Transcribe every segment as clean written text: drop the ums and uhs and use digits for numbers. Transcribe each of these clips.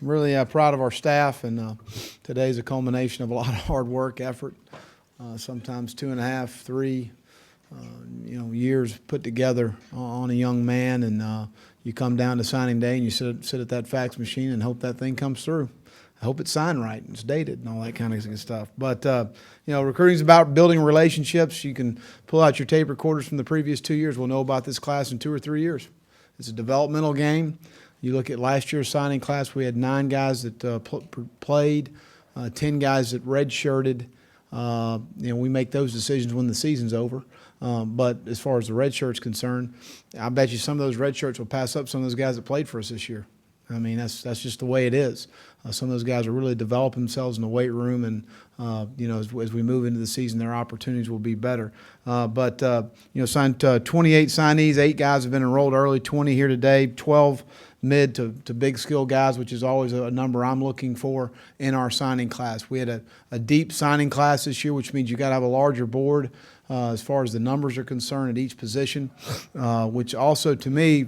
really proud of our staff, and today's a culmination of a lot of hard work, effort, sometimes 2.5, 3, years put together on a young man, and you come down to signing day and you sit at that fax machine and hope that thing comes through. I hope it's signed right and it's dated and all that kind of stuff. But, recruiting is about building relationships. You can pull out your tape recorders from the previous 2 years. We'll know about this class in 2 or 3 years. It's a developmental game. You look at last year's signing class, we had 9 guys that played, 10 guys that redshirted. We make those decisions when the season's over. But as far as the red shirt's concerned, I bet you some of those red shirts will pass up some of those guys that played for us this year. I mean, that's just the way it is. Some of those guys will really develop themselves in the weight room, and as we move into the season, their opportunities will be better. Signed 28 signees. 8 guys have been enrolled early. 20 here today. 12 mid to big skill guys, which is always a number I'm looking for in our signing class. We had a deep signing class this year, which means you got to have a larger board as far as the numbers are concerned at each position, which also to me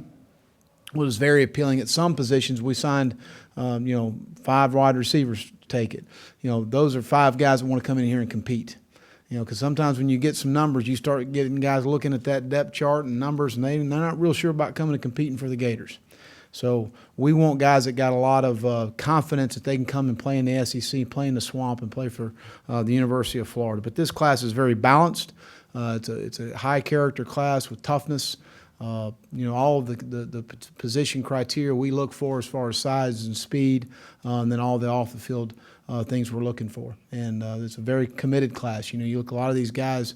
was very appealing. At some positions, we signed, 5 wide receivers to take it. Those are 5 guys that want to come in here and compete. Because sometimes when you get some numbers, you start getting guys looking at that depth chart and numbers, and they're not real sure about coming and competing for the Gators. So we want guys that got a lot of confidence that they can come and play in the SEC, play in the swamp, and play for the University of Florida. But this class is very balanced. It's a high-character class with toughness. All of the position criteria we look for as far as size and speed, and then all the off-the-field things we're looking for. And it's a very committed class. You look at a lot of these guys,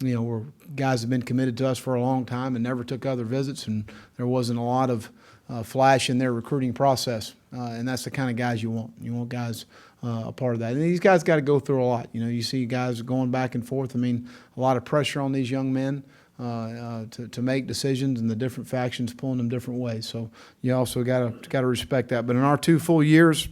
were guys have been committed to us for a long time and never took other visits, and there wasn't a lot of flash in their recruiting process. And that's the kind of guys you want. You want guys a part of that. And these guys got to go through a lot. You see guys going back and forth. I mean, a lot of pressure on these young men to make decisions, and the different factions pulling them different ways. So you also got to respect that. But in our 2 full years,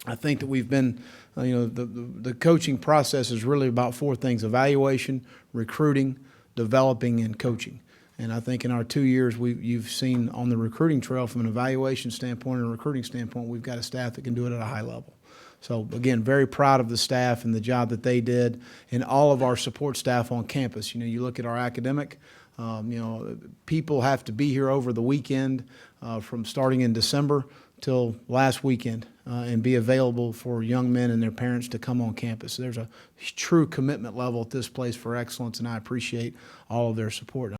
I think that we've been, the coaching process is really about 4 things: evaluation, recruiting, developing, and coaching. And I think in our 2 years, you've seen on the recruiting trail from an evaluation standpoint and a recruiting standpoint, we've got a staff that can do it at a high level. So, again, very proud of the staff and the job that they did, and all of our support staff on campus. You look at our academic, people have to be here over the weekend from starting in December till last weekend and be available for young men and their parents to come on campus. There's a true commitment level at this place for excellence, and I appreciate all of their support.